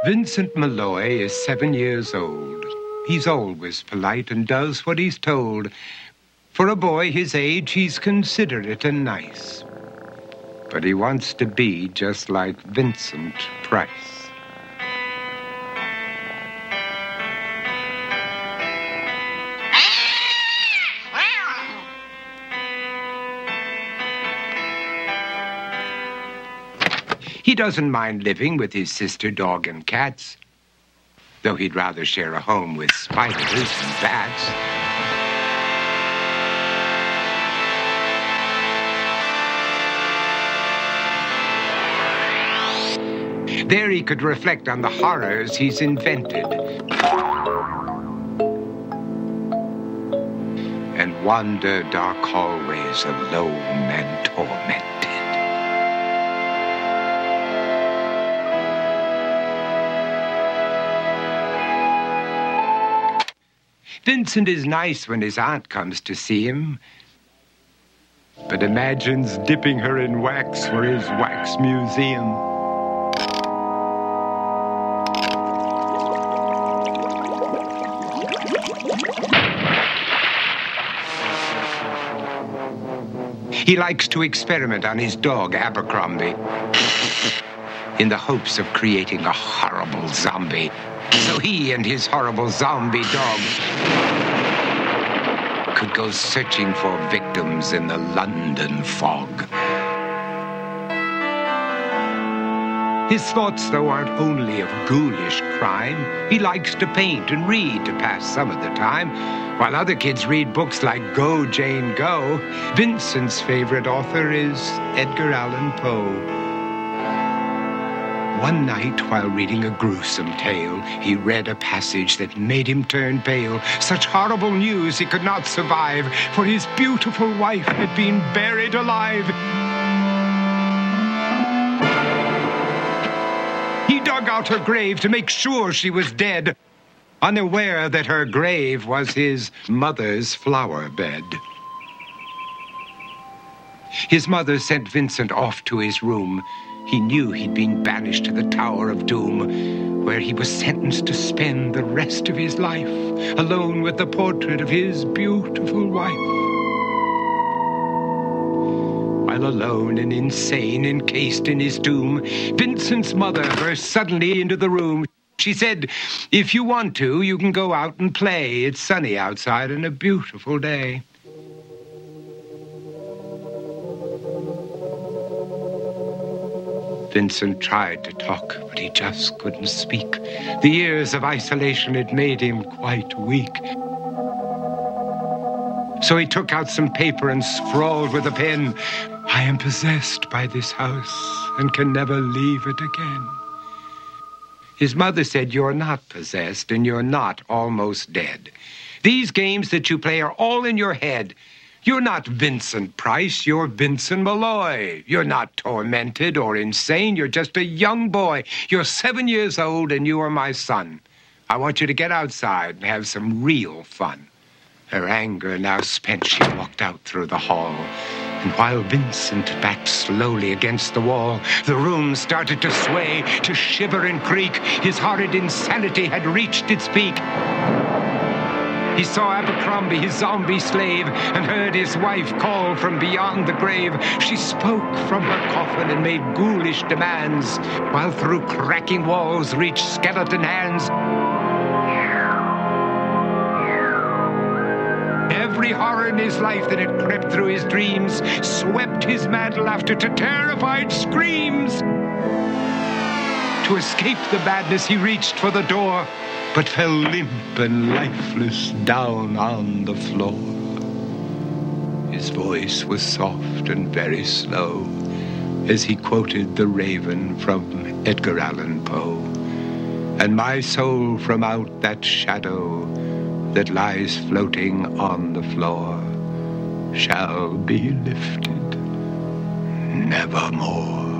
Vincent Malloy is 7 years old. He's always polite and does what he's told. For a boy his age, he's considerate and nice. But he wants to be just like Vincent Price. He doesn't mind living with his sister, dog, and cats, though he'd rather share a home with spiders and bats. There he could reflect on the horrors he's invented and wander dark hallways alone and tormented. Vincent is nice when his aunt comes to see him, but imagines dipping her in wax for his wax museum. He likes to experiment on his dog, Abercrombie, in the hopes of creating a horrible zombie. So he and his horrible zombie dog could go searching for victims in the London fog. His thoughts, though, aren't only of ghoulish crime. He likes to paint and read to pass some of the time. While other kids read books like Go, Jane, Go, Vincent's favorite author is Edgar Allan Poe. One night, while reading a gruesome tale, he read a passage that made him turn pale. Such horrible news he could not survive, for his beautiful wife had been buried alive. He dug out her grave to make sure she was dead, unaware that her grave was his mother's flower bed. His mother sent Vincent off to his room. He knew he'd been banished to the Tower of Doom, where he was sentenced to spend the rest of his life alone with the portrait of his beautiful wife. While alone and insane, encased in his tomb, Vincent's mother burst suddenly into the room. She said, "If you want to, you can go out and play. It's sunny outside and a beautiful day." Vincent tried to talk, but he just couldn't speak. The years of isolation had made him quite weak. So he took out some paper and scrawled with a pen, "I am possessed by this house and can never leave it again." His mother said, "You're not possessed and you're not almost dead. These games that you play are all in your head. You're not Vincent Price, you're Vincent Malloy. You're not tormented or insane, you're just a young boy. You're 7 years old and you are my son. I want you to get outside and have some real fun." Her anger now spent, she walked out through the hall. And while Vincent backed slowly against the wall, the room started to sway, to shiver and creak. His horrid insanity had reached its peak. He saw Abercrombie, his zombie slave, and heard his wife call from beyond the grave. She spoke from her coffin and made ghoulish demands, while through cracking walls reached skeleton hands. Every horror in his life that had crept through his dreams swept his mad laughter to terrified screams. To escape the madness, he reached for the door, but fell limp and lifeless down on the floor. His voice was soft and very slow as he quoted The Raven from Edgar Allan Poe. "And my soul from out that shadow that lies floating on the floor shall be lifted nevermore."